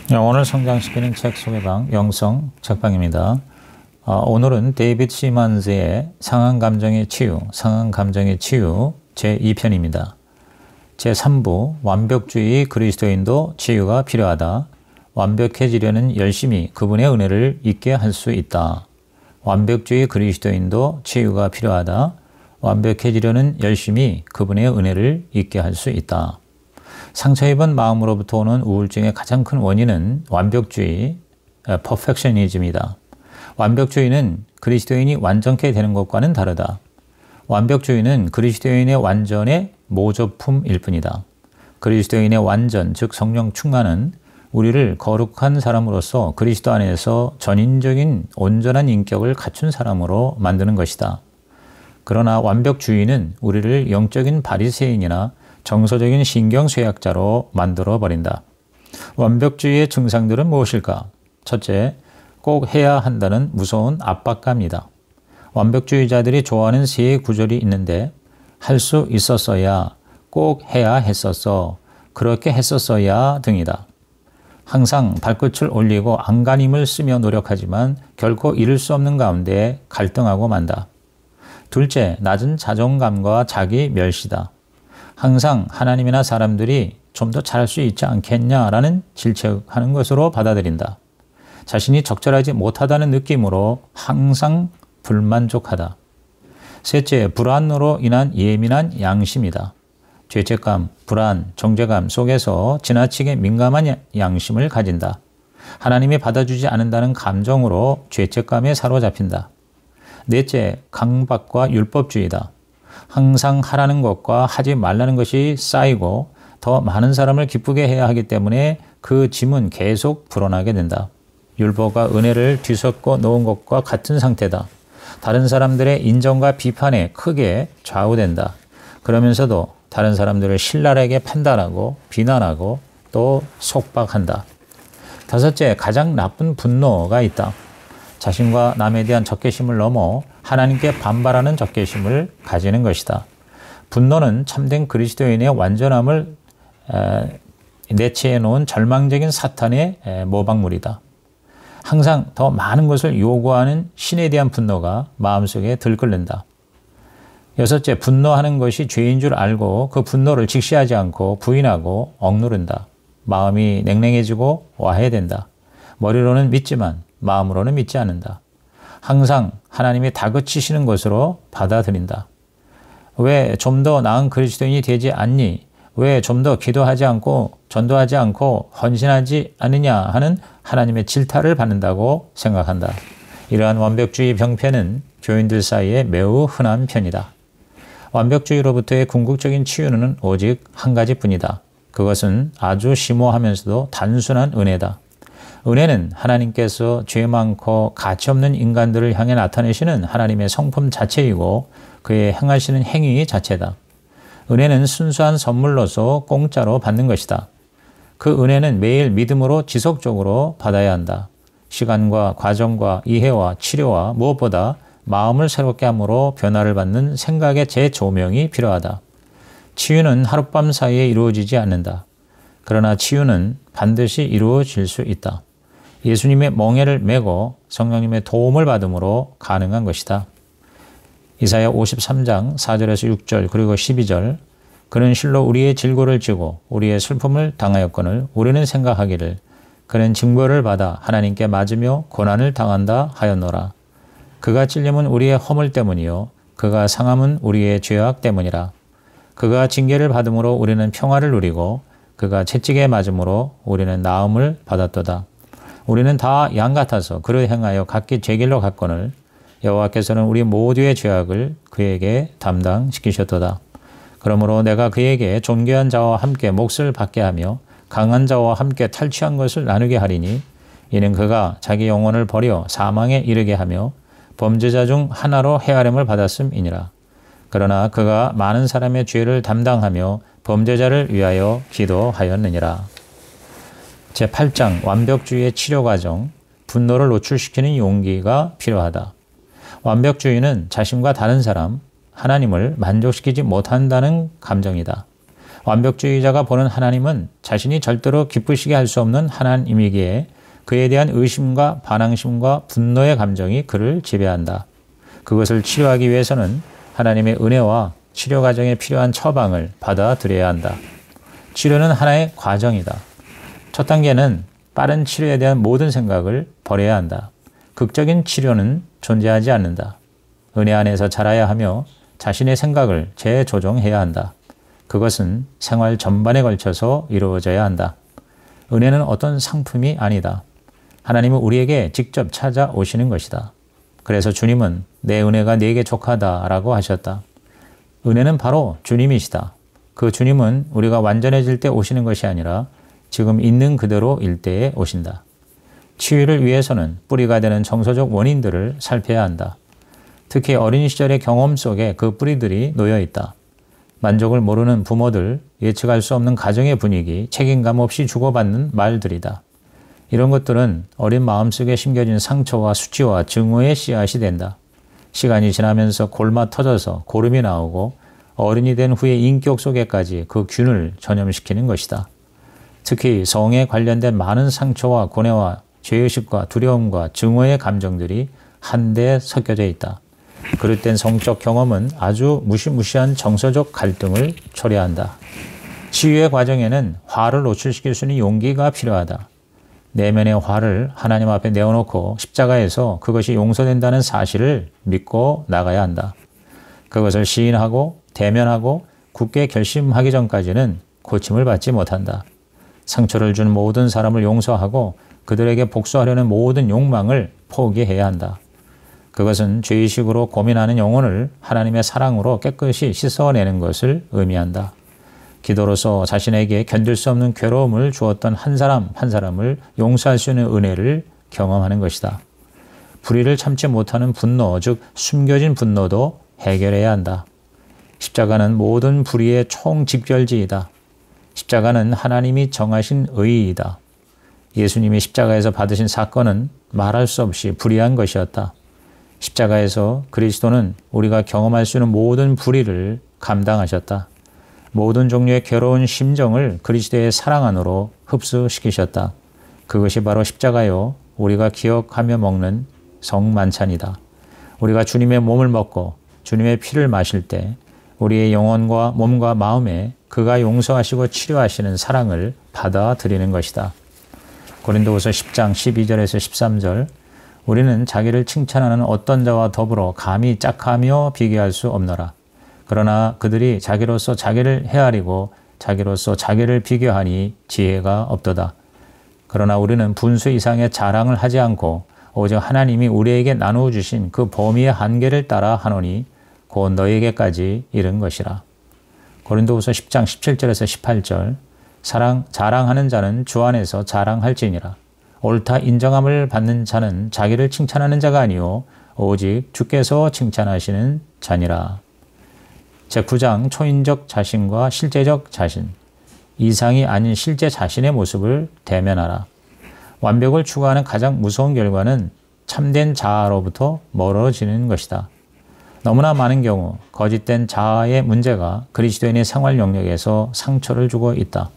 오늘 성장시키는 책 소개방 영성 책방입니다. 오늘은 데이빗 시먼즈의 상한 감정의 치유 제2편입니다. 제3부 완벽주의 그리스도인도 치유가 필요하다. 완벽해지려는 열심히 그분의 은혜를 잊게 할 수 있다. 완벽주의 그리스도인도 치유가 필요하다. 완벽해지려는 열심히 그분의 은혜를 잊게 할 수 있다. 상처 입은 마음으로부터 오는 우울증의 가장 큰 원인은 완벽주의, 퍼펙셔니즘이다. 완벽주의는 그리스도인이 완전케 되는 것과는 다르다. 완벽주의는 그리스도인의 완전의 모조품일 뿐이다. 그리스도인의 완전, 즉 성령 충만은 우리를 거룩한 사람으로서 그리스도 안에서 전인적인 온전한 인격을 갖춘 사람으로 만드는 것이다. 그러나 완벽주의는 우리를 영적인 바리새인이나 정서적인 신경쇠약자로 만들어버린다. 완벽주의의 증상들은 무엇일까? 첫째, 꼭 해야 한다는 무서운 압박감이다. 완벽주의자들이 좋아하는 세 구절이 있는데 할 수 있었어야, 꼭 해야 했었어, 그렇게 했었어야 등이다. 항상 발끝을 올리고 안간힘을 쓰며 노력하지만 결코 이룰 수 없는 가운데 갈등하고 만다. 둘째, 낮은 자존감과 자기 멸시다. 항상 하나님이나 사람들이 좀 더 잘할 수 있지 않겠냐라는 질책하는 것으로 받아들인다. 자신이 적절하지 못하다는 느낌으로 항상 불만족하다. 셋째, 불안으로 인한 예민한 양심이다. 죄책감, 불안, 정죄감 속에서 지나치게 민감한 양심을 가진다. 하나님이 받아주지 않는다는 감정으로 죄책감에 사로잡힌다. 넷째, 강박과 율법주의다. 항상 하라는 것과 하지 말라는 것이 쌓이고 더 많은 사람을 기쁘게 해야 하기 때문에 그 짐은 계속 불어나게 된다. 율법과 은혜를 뒤섞어 놓은 것과 같은 상태다. 다른 사람들의 인정과 비판에 크게 좌우된다. 그러면서도 다른 사람들을 신랄하게 판단하고 비난하고 또 속박한다. 다섯째, 가장 나쁜 분노가 있다. 자신과 남에 대한 적개심을 넘어 하나님께 반발하는 적개심을 가지는 것이다. 분노는 참된 그리스도인의 완전함을 내치해 놓은 절망적인 사탄의 모방물이다. 항상 더 많은 것을 요구하는 신에 대한 분노가 마음속에 들끓는다. 여섯째, 분노하는 것이 죄인 줄 알고 그 분노를 직시하지 않고 부인하고 억누른다. 마음이 냉랭해지고 와해된다. 머리로는 믿지만 마음으로는 믿지 않는다. 항상 하나님이 다그치시는 것으로 받아들인다. 왜 좀 더 나은 그리스도인이 되지 않니? 왜 좀 더 기도하지 않고 전도하지 않고 헌신하지 않느냐 하는 하나님의 질타를 받는다고 생각한다. 이러한 완벽주의 병폐는 교인들 사이에 매우 흔한 편이다. 완벽주의로부터의 궁극적인 치유는 오직 한 가지뿐이다. 그것은 아주 심오하면서도 단순한 은혜다. 은혜는 하나님께서 죄 많고 가치 없는 인간들을 향해 나타내시는 하나님의 성품 자체이고 그의 행하시는 행위 자체다. 은혜는 순수한 선물로서 공짜로 받는 것이다. 그 은혜는 매일 믿음으로 지속적으로 받아야 한다. 시간과 과정과 이해와 치료와 무엇보다 마음을 새롭게 함으로 변화를 받는 생각의 재조명이 필요하다. 치유는 하룻밤 사이에 이루어지지 않는다. 그러나 치유는 반드시 이루어질 수 있다. 예수님의 멍에를 메고 성령님의 도움을 받음으로 가능한 것이다. 이사야 53장 4절에서 6절 그리고 12절 그는 실로 우리의 질고를 지고 우리의 슬픔을 당하였거늘 우리는 생각하기를 그는 징벌을 받아 하나님께 맞으며 고난을 당한다 하였노라. 그가 찔림은 우리의 허물 때문이요 그가 상함은 우리의 죄악 때문이라. 그가 징계를 받음으로 우리는 평화를 누리고 그가 채찍에 맞음으로 우리는 나음을 받았도다. 우리는 다 양 같아서 그를 행하여 각기 제 길로 갔거늘 여호와께서는 우리 모두의 죄악을 그에게 담당시키셨도다. 그러므로 내가 그에게 존귀한 자와 함께 몫을 받게 하며 강한 자와 함께 탈취한 것을 나누게 하리니 이는 그가 자기 영혼을 버려 사망에 이르게 하며 범죄자 중 하나로 헤아림을 받았음이니라. 그러나 그가 많은 사람의 죄를 담당하며 범죄자를 위하여 기도하였느니라. 제8장 완벽주의의 치료과정, 분노를 노출시키는 용기가 필요하다. 완벽주의는 자신과 다른 사람, 하나님을 만족시키지 못한다는 감정이다. 완벽주의자가 보는 하나님은 자신이 절대로 기쁘시게 할 수 없는 하나님이기에 그에 대한 의심과 반항심과 분노의 감정이 그를 지배한다. 그것을 치료하기 위해서는 하나님의 은혜와 치료 과정에 필요한 처방을 받아들여야 한다. 치료는 하나의 과정이다. 첫 단계는 빠른 치료에 대한 모든 생각을 버려야 한다. 극적인 치료는 존재하지 않는다. 은혜 안에서 자라야 하며 자신의 생각을 재조정해야 한다. 그것은 생활 전반에 걸쳐서 이루어져야 한다. 은혜는 어떤 상품이 아니다. 하나님은 우리에게 직접 찾아오시는 것이다. 그래서 주님은 내 은혜가 네게 족하다라고 하셨다. 은혜는 바로 주님이시다. 그 주님은 우리가 완전해질 때 오시는 것이 아니라 지금 있는 그대로일 때에 오신다. 치유를 위해서는 뿌리가 되는 정서적 원인들을 살펴야 한다. 특히 어린 시절의 경험 속에 그 뿌리들이 놓여 있다. 만족을 모르는 부모들, 예측할 수 없는 가정의 분위기, 책임감 없이 주고받는 말들이다. 이런 것들은 어린 마음속에 심겨진 상처와 수치와 증오의 씨앗이 된다. 시간이 지나면서 골마 터져서 고름이 나오고 어른이 된 후에 인격 속에까지 그 균을 전염시키는 것이다. 특히 성에 관련된 많은 상처와 고뇌와 죄의식과 두려움과 증오의 감정들이 한데 섞여져 있다. 그릇된 성적 경험은 아주 무시무시한 정서적 갈등을 초래한다. 치유의 과정에는 화를 노출시킬 수 있는 용기가 필요하다. 내면의 화를 하나님 앞에 내어놓고 십자가에서 그것이 용서된다는 사실을 믿고 나가야 한다. 그것을 시인하고 대면하고 굳게 결심하기 전까지는 고침을 받지 못한다. 상처를 준 모든 사람을 용서하고 그들에게 복수하려는 모든 욕망을 포기해야 한다. 그것은 죄의식으로 고민하는 영혼을 하나님의 사랑으로 깨끗이 씻어내는 것을 의미한다. 기도로서 자신에게 견딜 수 없는 괴로움을 주었던 한 사람 한 사람을 용서할 수 있는 은혜를 경험하는 것이다. 불의를 참지 못하는 분노, 즉 숨겨진 분노도 해결해야 한다. 십자가는 모든 불의의 총집결지이다. 십자가는 하나님이 정하신 의의이다. 예수님이 십자가에서 받으신 사건은 말할 수 없이 불의한 것이었다. 십자가에서 그리스도는 우리가 경험할 수 있는 모든 불의를 감당하셨다. 모든 종류의 괴로운 심정을 그리스도의 사랑 안으로 흡수시키셨다. 그것이 바로 십자가요, 우리가 기억하며 먹는 성만찬이다. 우리가 주님의 몸을 먹고 주님의 피를 마실 때 우리의 영혼과 몸과 마음에 그가 용서하시고 치료하시는 사랑을 받아들이는 것이다. 고린도후서 10장 12절에서 13절, 우리는 자기를 칭찬하는 어떤 자와 더불어 감히 짝하며 비교할 수 없노라. 그러나 그들이 자기로서 자기를 헤아리고 자기로서 자기를 비교하니 지혜가 없도다. 그러나 우리는 분수 이상의 자랑을 하지 않고 오직 하나님이 우리에게 나누어 주신 그 범위의 한계를 따라 하노니 곧 너에게까지 이른 것이라. 고린도후서 10장 17절에서 18절, 자랑하는 자는 주 안에서 자랑할지니라. 옳다 인정함을 받는 자는 자기를 칭찬하는 자가 아니요 오직 주께서 칭찬하시는 자니라. 제9장 초인적 자신과 실제적 자신, 이상이 아닌 실제 자신의 모습을 대면하라. 완벽을 추구하는 가장 무서운 결과는 참된 자아로부터 멀어지는 것이다. 너무나 많은 경우 거짓된 자아의 문제가 그리스도인의 생활 영역에서 상처를 주고 있다.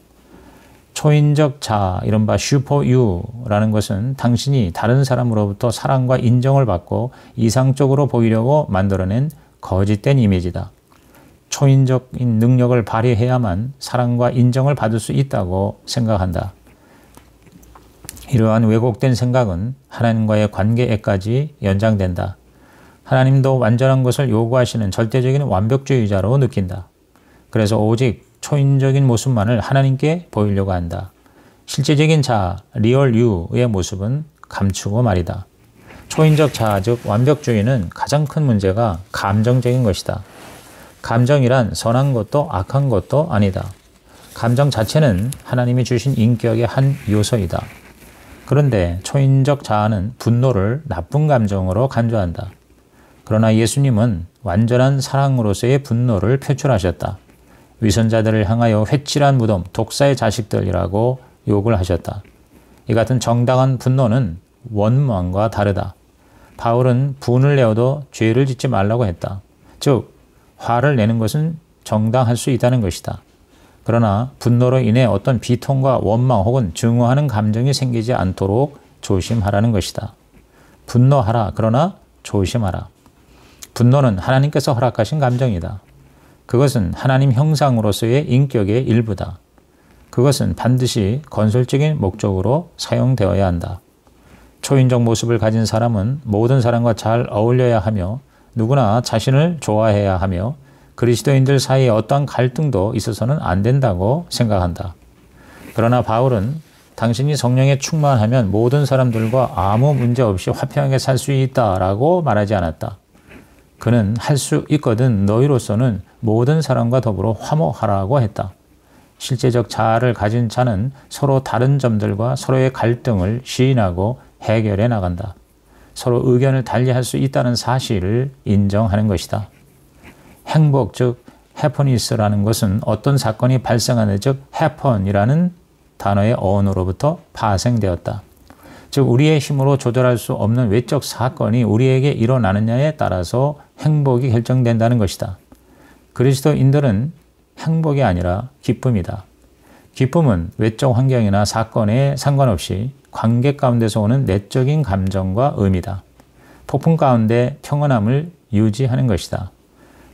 초인적 자아, 이른바 슈퍼유라는 것은 당신이 다른 사람으로부터 사랑과 인정을 받고 이상적으로 보이려고 만들어낸 거짓된 이미지다. 초인적인 능력을 발휘해야만 사랑과 인정을 받을 수 있다고 생각한다. 이러한 왜곡된 생각은 하나님과의 관계에까지 연장된다. 하나님도 완전한 것을 요구하시는 절대적인 완벽주의자로 느낀다. 그래서 오직 초인적인 모습만을 하나님께 보이려고 한다. 실제적인 자아, 리얼 유의 모습은 감추고 말이다. 초인적 자아, 즉 완벽주의는 가장 큰 문제가 감정적인 것이다. 감정이란 선한 것도 악한 것도 아니다. 감정 자체는 하나님이 주신 인격의 한 요소이다. 그런데 초인적 자아는 분노를 나쁜 감정으로 간주한다. 그러나 예수님은 완전한 사랑으로서의 분노를 표출하셨다. 위선자들을 향하여 회칠한 무덤, 독사의 자식들이라고 욕을 하셨다. 이 같은 정당한 분노는 원망과 다르다. 바울은 분을 내어도 죄를 짓지 말라고 했다. 즉 화를 내는 것은 정당할 수 있다는 것이다. 그러나 분노로 인해 어떤 비통과 원망 혹은 증오하는 감정이 생기지 않도록 조심하라는 것이다. 분노하라. 그러나 조심하라. 분노는 하나님께서 허락하신 감정이다. 그것은 하나님 형상으로서의 인격의 일부다. 그것은 반드시 건설적인 목적으로 사용되어야 한다. 초인적 모습을 가진 사람은 모든 사람과 잘 어울려야 하며 누구나 자신을 좋아해야 하며 그리스도인들 사이에 어떠한 갈등도 있어서는 안 된다고 생각한다. 그러나 바울은 당신이 성령에 충만하면 모든 사람들과 아무 문제 없이 화평하게 살 수 있다라고 말하지 않았다. 그는 할 수 있거든 너희로서는 모든 사람과 더불어 화목하라고 했다. 실제적 자아를 가진 자는 서로 다른 점들과 서로의 갈등을 시인하고 해결해 나간다. 서로 의견을 달리할 수 있다는 사실을 인정하는 것이다. 행복, 즉 해퍼니스라는 것은 어떤 사건이 발생하는 즉 해펀이라는 단어의 어원으로부터 파생되었다. 즉 우리의 힘으로 조절할 수 없는 외적 사건이 우리에게 일어나느냐에 따라서 행복이 결정된다는 것이다. 그리스도인들은 행복이 아니라 기쁨이다. 기쁨은 외적 환경이나 사건에 상관없이 관계 가운데서 오는 내적인 감정과 의미다. 폭풍 가운데 평온함을 유지하는 것이다.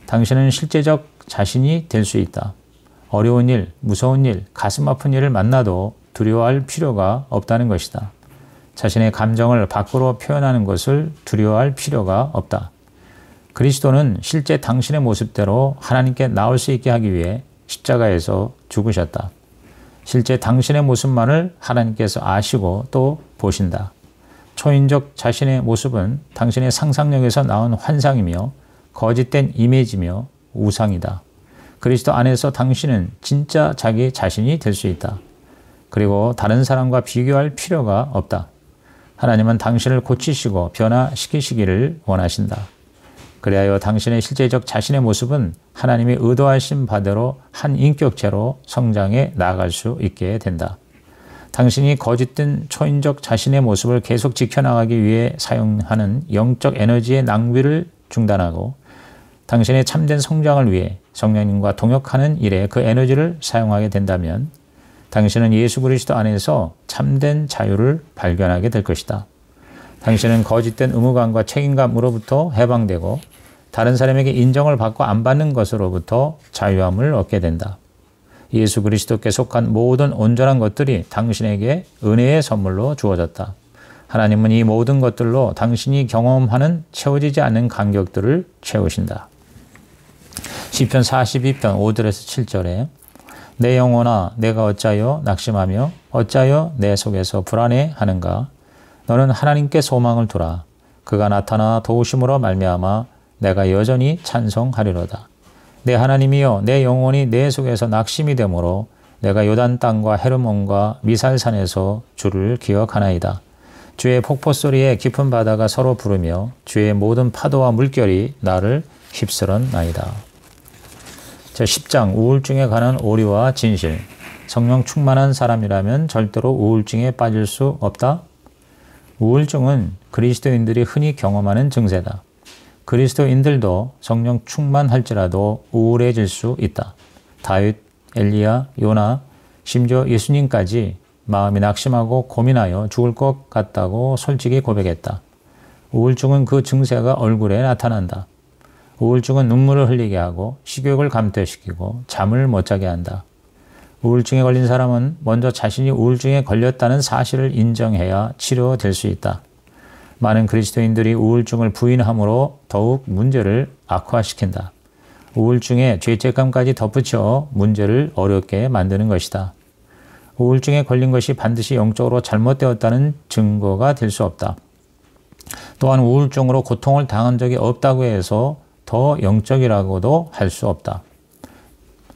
당신은 실제적 자신이 될 수 있다. 어려운 일, 무서운 일, 가슴 아픈 일을 만나도 두려워할 필요가 없다는 것이다. 자신의 감정을 밖으로 표현하는 것을 두려워할 필요가 없다. 그리스도는 실제 당신의 모습대로 하나님께 나올 수 있게 하기 위해 십자가에서 죽으셨다. 실제 당신의 모습만을 하나님께서 아시고 또 보신다. 초인적 자신의 모습은 당신의 상상력에서 나온 환상이며 거짓된 이미지며 우상이다. 그리스도 안에서 당신은 진짜 자기 자신이 될 수 있다. 그리고 다른 사람과 비교할 필요가 없다. 하나님은 당신을 고치시고 변화시키시기를 원하신다. 그리하여 당신의 실제적 자신의 모습은 하나님이 의도하신 바대로 한 인격체로 성장해 나아갈 수 있게 된다. 당신이 거짓된 초인적 자신의 모습을 계속 지켜나가기 위해 사용하는 영적 에너지의 낭비를 중단하고 당신의 참된 성장을 위해 성령님과 동역하는 일에 그 에너지를 사용하게 된다면 당신은 예수 그리스도 안에서 참된 자유를 발견하게 될 것이다. 당신은 거짓된 의무감과 책임감으로부터 해방되고 다른 사람에게 인정을 받고 안 받는 것으로부터 자유함을 얻게 된다. 예수 그리스도께 속한 모든 온전한 것들이 당신에게 은혜의 선물로 주어졌다. 하나님은 이 모든 것들로 당신이 경험하는 채워지지 않는 간격들을 채우신다. 시편 42편 5절에서 7절에 내 영혼아 내가 어찌하여 낙심하며 어찌하여 내 속에서 불안해하는가. 너는 하나님께 소망을 두라. 그가 나타나 도우심으로 말미암아 내가 여전히 찬송하리로다. 내 하나님이여 내 영혼이 내 속에서 낙심이 되므로 내가 요단 땅과 헤르몬과 미살산에서 주를 기억하나이다. 주의 폭포 소리에 깊은 바다가 서로 부르며 주의 모든 파도와 물결이 나를 휩쓸었나이다. 제10장 우울증에 관한 오류와 진실. 성령 충만한 사람이라면 절대로 우울증에 빠질 수 없다. 우울증은 그리스도인들이 흔히 경험하는 증세다. 그리스도인들도 성령 충만할지라도 우울해질 수 있다. 다윗, 엘리야, 요나, 심지어 예수님까지 마음이 낙심하고 고민하여 죽을 것 같다고 솔직히 고백했다. 우울증은 그 증세가 얼굴에 나타난다. 우울증은 눈물을 흘리게 하고 식욕을 감퇴시키고 잠을 못 자게 한다. 우울증에 걸린 사람은 먼저 자신이 우울증에 걸렸다는 사실을 인정해야 치료될 수 있다. 많은 그리스도인들이 우울증을 부인함으로 더욱 문제를 악화시킨다. 우울증에 죄책감까지 덧붙여 문제를 어렵게 만드는 것이다. 우울증에 걸린 것이 반드시 영적으로 잘못되었다는 증거가 될 수 없다. 또한 우울증으로 고통을 당한 적이 없다고 해서 더 영적이라고도 할 수 없다.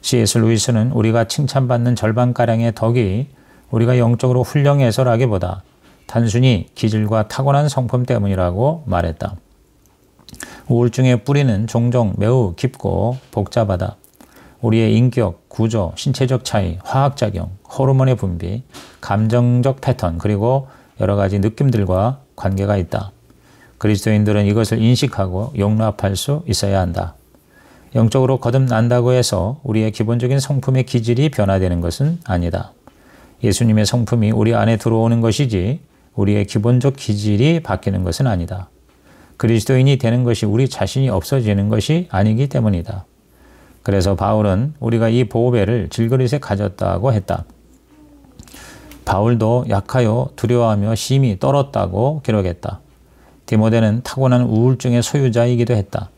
C.S. 루이스는 우리가 칭찬받는 절반가량의 덕이 우리가 영적으로 훌륭해서라기보다 단순히 기질과 타고난 성품 때문이라고 말했다. 우울증의 뿌리는 종종 매우 깊고 복잡하다. 우리의 인격, 구조, 신체적 차이, 화학작용, 호르몬의 분비, 감정적 패턴, 그리고 여러 가지 느낌들과 관계가 있다. 그리스도인들은 이것을 인식하고 용납할 수 있어야 한다. 영적으로 거듭난다고 해서 우리의 기본적인 성품의 기질이 변화되는 것은 아니다. 예수님의 성품이 우리 안에 들어오는 것이지 우리의 기본적 기질이 바뀌는 것은 아니다. 그리스도인이 되는 것이 우리 자신이 없어지는 것이 아니기 때문이다. 그래서 바울은 우리가 이 보배를 질그릇에 가졌다고 했다. 바울도 약하여 두려워하며 심히 떨었다고 기록했다. 디모데는 타고난 우울증의 소유자이기도 했다.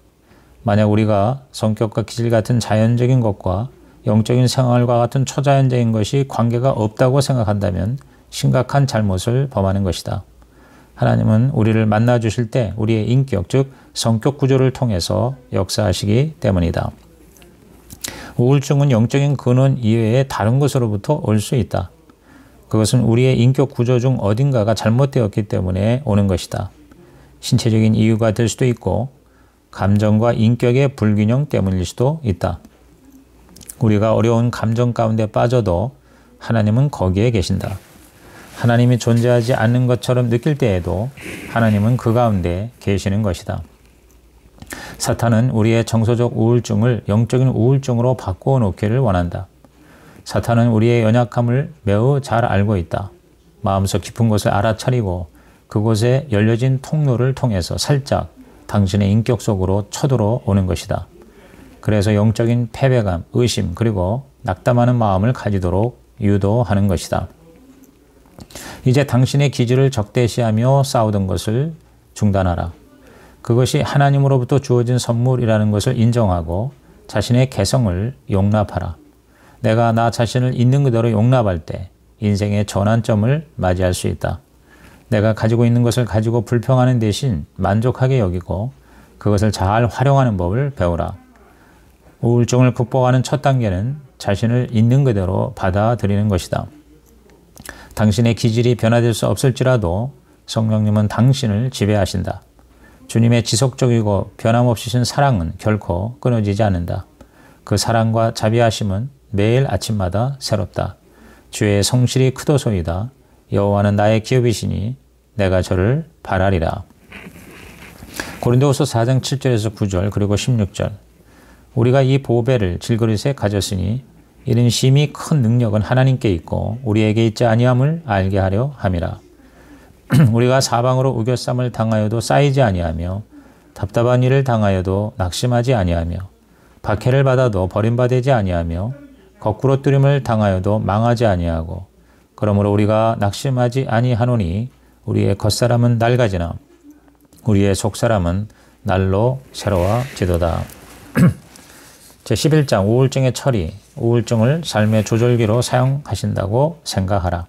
만약 우리가 성격과 기질 같은 자연적인 것과 영적인 생활과 같은 초자연적인 것이 관계가 없다고 생각한다면 심각한 잘못을 범하는 것이다. 하나님은 우리를 만나 주실 때 우리의 인격, 즉 성격 구조를 통해서 역사하시기 때문이다. 우울증은 영적인 근원 이외에 다른 것으로부터 올 수 있다. 그것은 우리의 인격 구조 중 어딘가가 잘못되었기 때문에 오는 것이다. 신체적인 이유가 될 수도 있고 감정과 인격의 불균형 때문일 수도 있다. 우리가 어려운 감정 가운데 빠져도 하나님은 거기에 계신다. 하나님이 존재하지 않는 것처럼 느낄 때에도 하나님은 그 가운데 계시는 것이다. 사탄은 우리의 정서적 우울증을 영적인 우울증으로 바꾸어 놓기를 원한다. 사탄은 우리의 연약함을 매우 잘 알고 있다. 마음속 깊은 곳을 알아차리고 그곳에 열려진 통로를 통해서 살짝 당신의 인격 속으로 쳐들어오는 것이다. 그래서 영적인 패배감, 의심, 그리고 낙담하는 마음을 가지도록 유도하는 것이다. 이제 당신의 기질을 적대시하며 싸우던 것을 중단하라. 그것이 하나님으로부터 주어진 선물이라는 것을 인정하고 자신의 개성을 용납하라. 내가 나 자신을 있는 그대로 용납할 때 인생의 전환점을 맞이할 수 있다. 내가 가지고 있는 것을 가지고 불평하는 대신 만족하게 여기고 그것을 잘 활용하는 법을 배우라. 우울증을 극복하는 첫 단계는 자신을 있는 그대로 받아들이는 것이다. 당신의 기질이 변화될 수 없을지라도 성령님은 당신을 지배하신다. 주님의 지속적이고 변함없으신 사랑은 결코 끊어지지 않는다. 그 사랑과 자비하심은 매일 아침마다 새롭다. 주의 성실이 크도소이다. 여호와는 나의 기업이시니 내가 저를 바라리라. 고린도후서 4장 7절에서 9절 그리고 16절. 우리가 이 보배를 질그릇에 가졌으니 이는 심히 큰 능력은 하나님께 있고 우리에게 있지 아니함을 알게 하려 함이라. 우리가 사방으로 우겨쌈을 당하여도 쌓이지 아니하며 답답한 일을 당하여도 낙심하지 아니하며 박해를 받아도 버림받지 아니하며 거꾸로 뜨림을 당하여도 망하지 아니하고 그러므로 우리가 낙심하지 아니하노니 우리의 겉사람은 낡아지나 우리의 속사람은 날로 새로워지도다. 제11장 우울증의 처리, 우울증을 삶의 조절기로 사용하신다고 생각하라.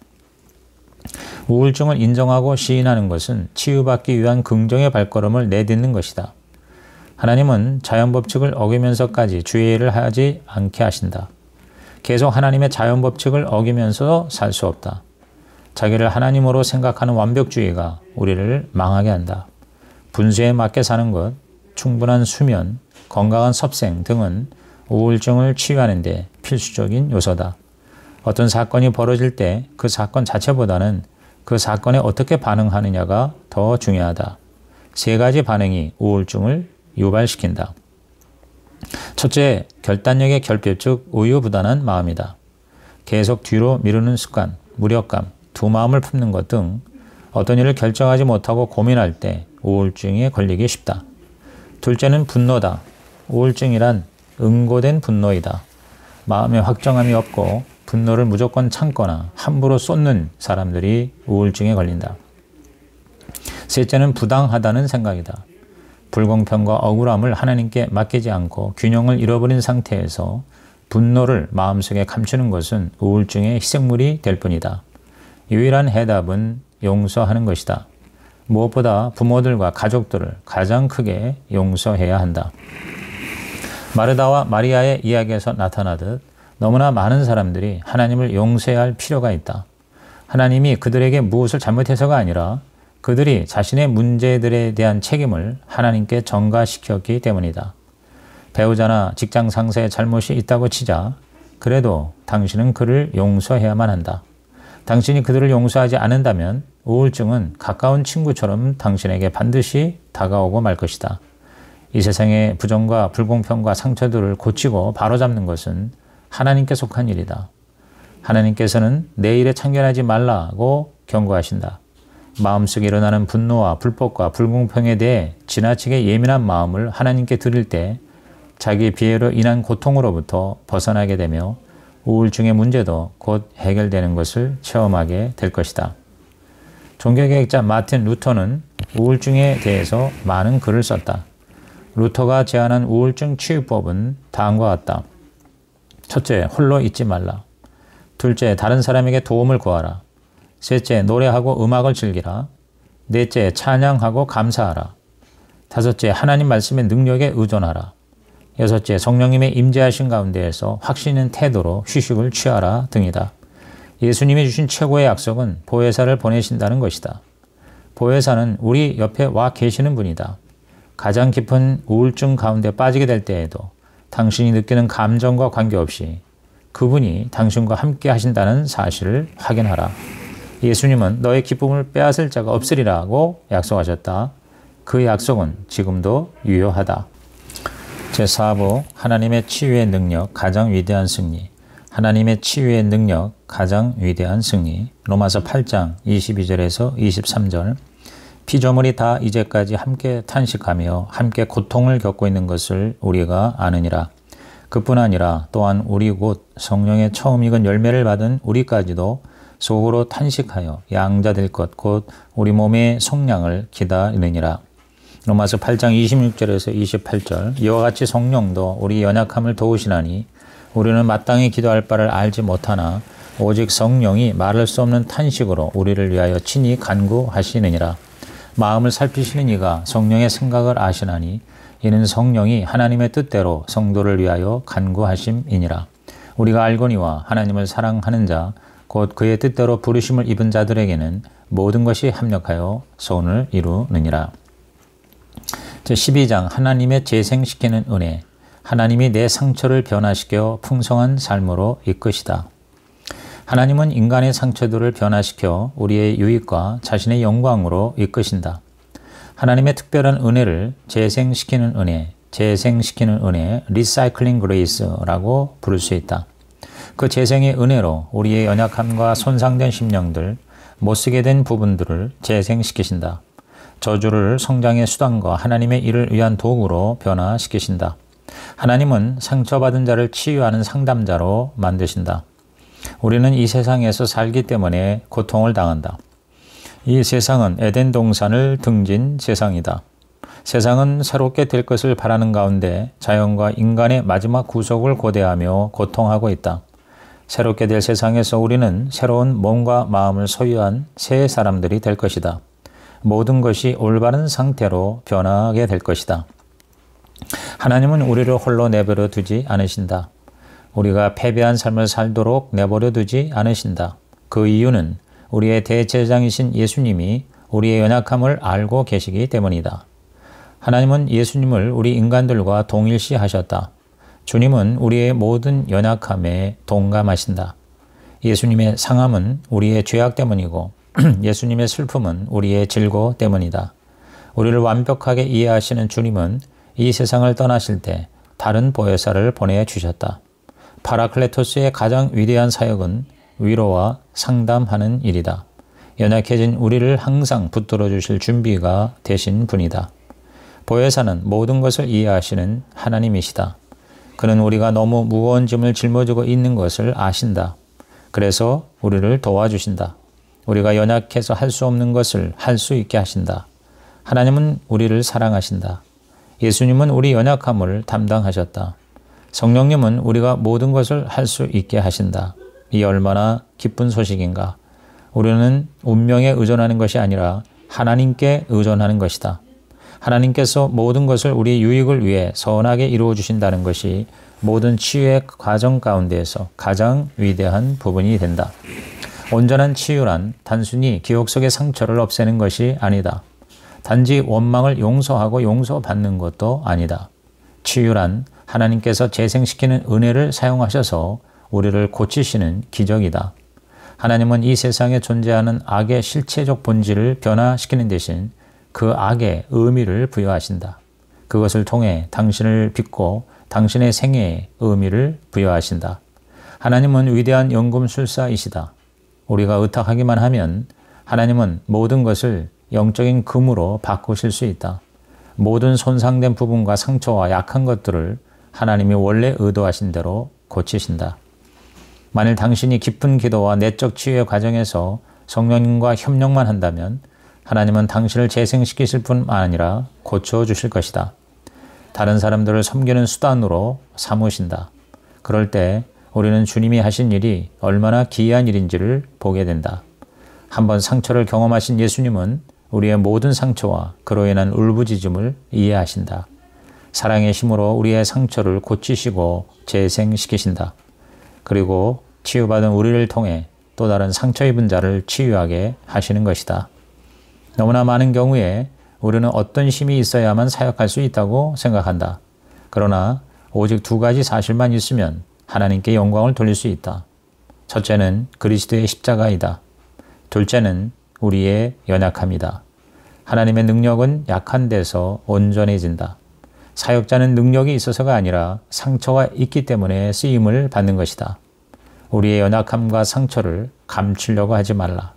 우울증을 인정하고 시인하는 것은 치유받기 위한 긍정의 발걸음을 내딛는 것이다. 하나님은 자연법칙을 어기면서까지 주의 일을 하지 않게 하신다. 계속 하나님의 자연법칙을 어기면서 살 수 없다. 자기를 하나님으로 생각하는 완벽주의가 우리를 망하게 한다. 분수에 맞게 사는 것, 충분한 수면, 건강한 섭생 등은 우울증을 치유하는 데 필수적인 요소다. 어떤 사건이 벌어질 때 그 사건 자체보다는 그 사건에 어떻게 반응하느냐가 더 중요하다. 세 가지 반응이 우울증을 유발시킨다. 첫째, 결단력의 결핍, 즉 우유부단한 마음이다. 계속 뒤로 미루는 습관, 무력감, 두 마음을 품는 것 등 어떤 일을 결정하지 못하고 고민할 때 우울증에 걸리기 쉽다. 둘째는 분노다. 우울증이란 응고된 분노이다. 마음에 확정함이 없고 분노를 무조건 참거나 함부로 쏟는 사람들이 우울증에 걸린다. 셋째는 부당하다는 생각이다. 불공평과 억울함을 하나님께 맡기지 않고 균형을 잃어버린 상태에서 분노를 마음속에 감추는 것은 우울증의 희생물이 될 뿐이다. 유일한 해답은 용서하는 것이다. 무엇보다 부모들과 가족들을 가장 크게 용서해야 한다. 마르다와 마리아의 이야기에서 나타나듯 너무나 많은 사람들이 하나님을 용서해야 할 필요가 있다. 하나님이 그들에게 무엇을 잘못해서가 아니라 그들이 자신의 문제들에 대한 책임을 하나님께 전가시켰기 때문이다. 배우자나 직장 상사의 잘못이 있다고 치자 그래도 당신은 그를 용서해야만 한다. 당신이 그들을 용서하지 않는다면 우울증은 가까운 친구처럼 당신에게 반드시 다가오고 말 것이다. 이 세상의 부정과 불공평과 상처들을 고치고 바로잡는 것은 하나님께 속한 일이다. 하나님께서는 내 일에 참견하지 말라고 경고하신다. 마음속에 일어나는 분노와 불법과 불공평에 대해 지나치게 예민한 마음을 하나님께 드릴 때 자기 비애로 인한 고통으로부터 벗어나게 되며 우울증의 문제도 곧 해결되는 것을 체험하게 될 것이다. 종교개혁자 마틴 루터는 우울증에 대해서 많은 글을 썼다. 루터가 제안한 우울증 치유법은 다음과 같다. 첫째, 홀로 있지 말라. 둘째, 다른 사람에게 도움을 구하라. 셋째, 노래하고 음악을 즐기라. 넷째, 찬양하고 감사하라. 다섯째, 하나님 말씀의 능력에 의존하라. 여섯째, 성령님의 임재하신 가운데에서 확신 있는 태도로 휴식을 취하라 등이다. 예수님이 주신 최고의 약속은 보혜사를 보내신다는 것이다. 보혜사는 우리 옆에 와 계시는 분이다. 가장 깊은 우울증 가운데 빠지게 될 때에도 당신이 느끼는 감정과 관계없이 그분이 당신과 함께 하신다는 사실을 확인하라. 예수님은 너의 기쁨을 빼앗을 자가 없으리라고 약속하셨다. 그 약속은 지금도 유효하다. 제4부 하나님의 치유의 능력, 가장 위대한 승리. 하나님의 치유의 능력, 가장 위대한 승리. 로마서 8장 22절에서 23절. 피조물이 다 이제까지 함께 탄식하며 함께 고통을 겪고 있는 것을 우리가 아느니라. 그뿐 아니라 또한 우리 곧 성령의 처음 익은 열매를 받은 우리까지도 속으로 탄식하여 양자될 것 곧 우리 몸의 성량을 기다리느니라. 로마서 8장 26절에서 28절. 이와 같이 성령도 우리 연약함을 도우시나니 우리는 마땅히 기도할 바를 알지 못하나 오직 성령이 말할 수 없는 탄식으로 우리를 위하여 친히 간구하시느니라. 마음을 살피시는 이가 성령의 생각을 아시나니 이는 성령이 하나님의 뜻대로 성도를 위하여 간구하심이니라. 우리가 알거니와 하나님을 사랑하는 자 곧 그의 뜻대로 부르심을 입은 자들에게는 모든 것이 합력하여 선을 이루느니라. 제12장 하나님의 재생시키는 은혜. 하나님이 내 상처를 변화시켜 풍성한 삶으로 이끄시다. 하나님은 인간의 상처들을 변화시켜 우리의 유익과 자신의 영광으로 이끄신다. 하나님의 특별한 은혜를 재생시키는 은혜, 리사이클링 그레이스라고 부를 수 있다. 그 재생의 은혜로 우리의 연약함과 손상된 심령들, 못쓰게 된 부분들을 재생시키신다. 저주를 성장의 수단과 하나님의 일을 위한 도구로 변화시키신다. 하나님은 상처받은 자를 치유하는 상담자로 만드신다. 우리는 이 세상에서 살기 때문에 고통을 당한다. 이 세상은 에덴 동산을 등진 세상이다. 세상은 새롭게 될 것을 바라는 가운데 자연과 인간의 마지막 구속을 고대하며 고통하고 있다. 새롭게 될 세상에서 우리는 새로운 몸과 마음을 소유한 새 사람들이 될 것이다. 모든 것이 올바른 상태로 변화하게 될 것이다. 하나님은 우리를 홀로 내버려 두지 않으신다. 우리가 패배한 삶을 살도록 내버려 두지 않으신다. 그 이유는 우리의 대제사장이신 예수님이 우리의 연약함을 알고 계시기 때문이다. 하나님은 예수님을 우리 인간들과 동일시하셨다. 주님은 우리의 모든 연약함에 동감하신다. 예수님의 상함은 우리의 죄악 때문이고 예수님의 슬픔은 우리의 질고 때문이다. 우리를 완벽하게 이해하시는 주님은 이 세상을 떠나실 때 다른 보혜사를 보내주셨다. 파라클레토스의 가장 위대한 사역은 위로와 상담하는 일이다. 연약해진 우리를 항상 붙들어 주실 준비가 되신 분이다. 보혜사는 모든 것을 이해하시는 하나님이시다. 그는 우리가 너무 무거운 짐을 짊어지고 있는 것을 아신다. 그래서 우리를 도와주신다. 우리가 연약해서 할 수 없는 것을 할 수 있게 하신다. 하나님은 우리를 사랑하신다. 예수님은 우리 연약함을 담당하셨다. 성령님은 우리가 모든 것을 할 수 있게 하신다. 이 얼마나 기쁜 소식인가. 우리는 운명에 의존하는 것이 아니라 하나님께 의존하는 것이다. 하나님께서 모든 것을 우리 유익을 위해 선하게 이루어 주신다는 것이 모든 치유의 과정 가운데에서 가장 위대한 부분이 된다. 온전한 치유란 단순히 기억 속의 상처를 없애는 것이 아니다. 단지 원망을 용서하고 용서받는 것도 아니다. 치유란 하나님께서 재생시키는 은혜를 사용하셔서 우리를 고치시는 기적이다. 하나님은 이 세상에 존재하는 악의 실체적 본질을 변화시키는 대신 그 악에 의미를 부여하신다. 그것을 통해 당신을 빚고 당신의 생애에 의미를 부여하신다. 하나님은 위대한 연금술사이시다. 우리가 의탁하기만 하면 하나님은 모든 것을 영적인 금으로 바꾸실 수 있다. 모든 손상된 부분과 상처와 약한 것들을 하나님이 원래 의도하신 대로 고치신다. 만일 당신이 깊은 기도와 내적 치유의 과정에서 성령님과 협력만 한다면 하나님은 당신을 재생시키실 뿐만 아니라 고쳐주실 것이다. 다른 사람들을 섬기는 수단으로 삼으신다. 그럴 때 우리는 주님이 하신 일이 얼마나 기이한 일인지를 보게 된다. 한번 상처를 경험하신 예수님은 우리의 모든 상처와 그로 인한 울부짖음을 이해하신다. 사랑의 힘으로 우리의 상처를 고치시고 재생시키신다. 그리고 치유받은 우리를 통해 또 다른 상처 입은 자를 치유하게 하시는 것이다. 너무나 많은 경우에 우리는 어떤 힘이 있어야만 사역할 수 있다고 생각한다. 그러나 오직 두 가지 사실만 있으면 하나님께 영광을 돌릴 수 있다. 첫째는 그리스도의 십자가이다. 둘째는 우리의 연약함이다. 하나님의 능력은 약한 데서 온전해진다. 사역자는 능력이 있어서가 아니라 상처가 있기 때문에 쓰임을 받는 것이다. 우리의 연약함과 상처를 감추려고 하지 말라.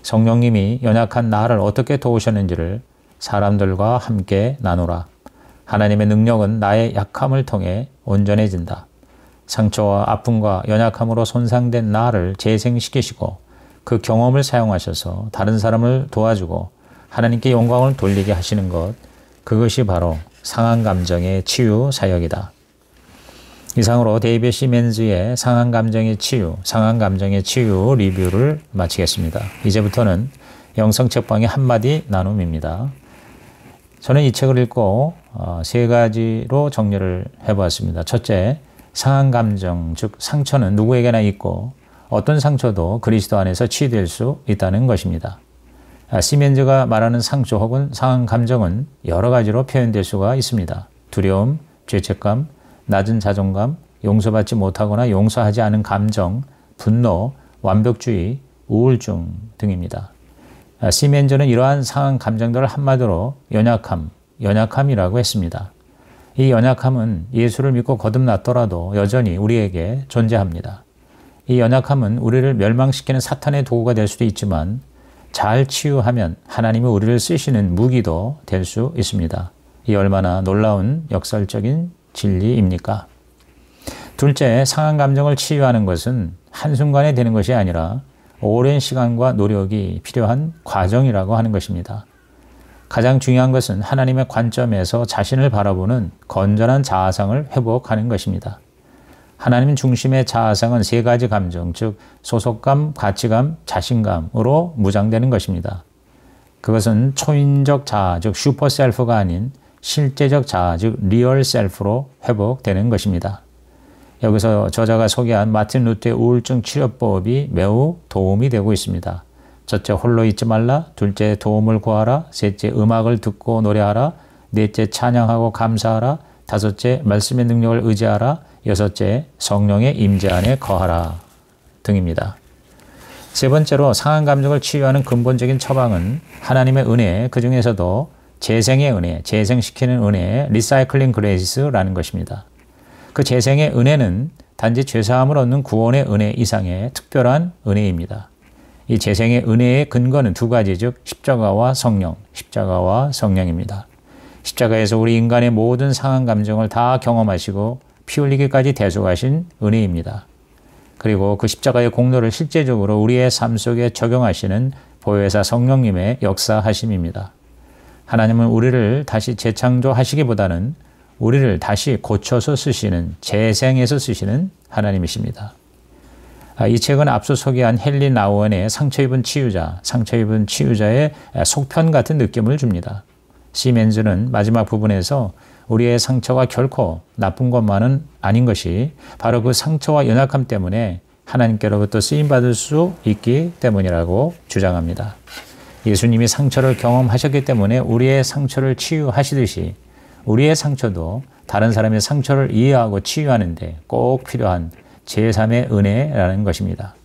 성령님이 연약한 나를 어떻게 도우셨는지를 사람들과 함께 나누라. 하나님의 능력은 나의 약함을 통해 온전해진다. 상처와 아픔과 연약함으로 손상된 나를 재생시키시고 그 경험을 사용하셔서 다른 사람을 도와주고 하나님께 영광을 돌리게 하시는 것, 그것이 바로 상한 감정의 치유 사역이다. 이상으로 데이비드 시멘즈의 상한 감정의 치유, 상한 감정의 치유 리뷰를 마치겠습니다. 이제부터는 영성책방의 한마디 나눔입니다. 저는 이 책을 읽고 세 가지로 정리를 해보았습니다. 첫째, 상한 감정, 즉 상처는 누구에게나 있고 어떤 상처도 그리스도 안에서 치유될 수 있다는 것입니다. 시멘즈가 말하는 상처 혹은 상한 감정은 여러 가지로 표현될 수가 있습니다. 두려움, 죄책감, 낮은 자존감, 용서받지 못하거나 용서하지 않은 감정, 분노, 완벽주의, 우울증 등입니다. 시멘즈는 이러한 상한 감정들을 한마디로 연약함이라고 했습니다. 이 연약함은 예수를 믿고 거듭났더라도 여전히 우리에게 존재합니다. 이 연약함은 우리를 멸망시키는 사탄의 도구가 될 수도 있지만 잘 치유하면 하나님이 우리를 쓰시는 무기도 될 수 있습니다. 이 얼마나 놀라운 역설적인 진리입니까? 둘째, 상한 감정을 치유하는 것은 한순간에 되는 것이 아니라 오랜 시간과 노력이 필요한 과정이라고 하는 것입니다. 가장 중요한 것은 하나님의 관점에서 자신을 바라보는 건전한 자아상을 회복하는 것입니다. 하나님 중심의 자아상은 세 가지 감정, 즉 소속감, 가치감, 자신감으로 무장되는 것입니다. 그것은 초인적 자아, 즉 슈퍼셀프가 아닌 실제적 자아, 즉 리얼 셀프로 회복되는 것입니다. 여기서 저자가 소개한 마틴 루터의 우울증 치료법이 매우 도움이 되고 있습니다. 첫째, 홀로 있지 말라. 둘째, 도움을 구하라. 셋째, 음악을 듣고 노래하라. 넷째, 찬양하고 감사하라. 다섯째, 말씀의 능력을 의지하라. 여섯째, 성령의 임재 안에 거하라 등입니다. 세 번째로 상한 감정을 치유하는 근본적인 처방은 하나님의 은혜, 그 중에서도 재생의 은혜, 재생시키는 은혜, 리사이클링 그레이스라는 것입니다. 그 재생의 은혜는 단지 죄사함을 얻는 구원의 은혜 이상의 특별한 은혜입니다. 이 재생의 은혜의 근거는 두 가지, 즉 십자가와 성령입니다. 십자가에서 우리 인간의 모든 상한 감정을 다 경험하시고 피 흘리기까지 대속하신 은혜입니다. 그리고 그 십자가의 공로를 실제적으로 우리의 삶 속에 적용하시는 보혜사 성령님의 역사하심입니다. 하나님은 우리를 다시 재창조하시기보다는 우리를 다시 고쳐서 쓰시는, 재생해서 쓰시는 하나님이십니다. 이 책은 앞서 소개한 헨리 나우언의 상처 입은 치유자의 속편 같은 느낌을 줍니다. 시멘즈는 마지막 부분에서 우리의 상처가 결코 나쁜 것만은 아닌 것이 바로 그 상처와 연약함 때문에 하나님께로부터 쓰임받을 수 있기 때문이라고 주장합니다. 예수님이 상처를 경험하셨기 때문에 우리의 상처를 치유하시듯이 우리의 상처도 다른 사람의 상처를 이해하고 치유하는 데 꼭 필요한 제3의 은혜라는 것입니다.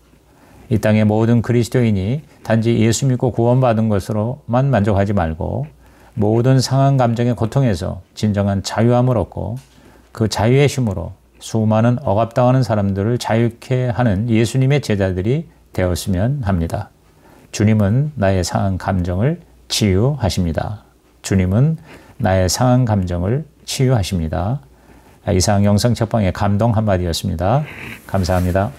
이 땅의 모든 그리스도인이 단지 예수 믿고 구원받은 것으로만 만족하지 말고 모든 상한 감정의 고통에서 진정한 자유함을 얻고 그 자유의 힘으로 수많은 억압당하는 사람들을 자유케 하는 예수님의 제자들이 되었으면 합니다. 주님은 나의 상한 감정을 치유하십니다. 주님은 나의 상한 감정을 치유하십니다. 이상 영상 책방의 감동 한마디였습니다. 감사합니다.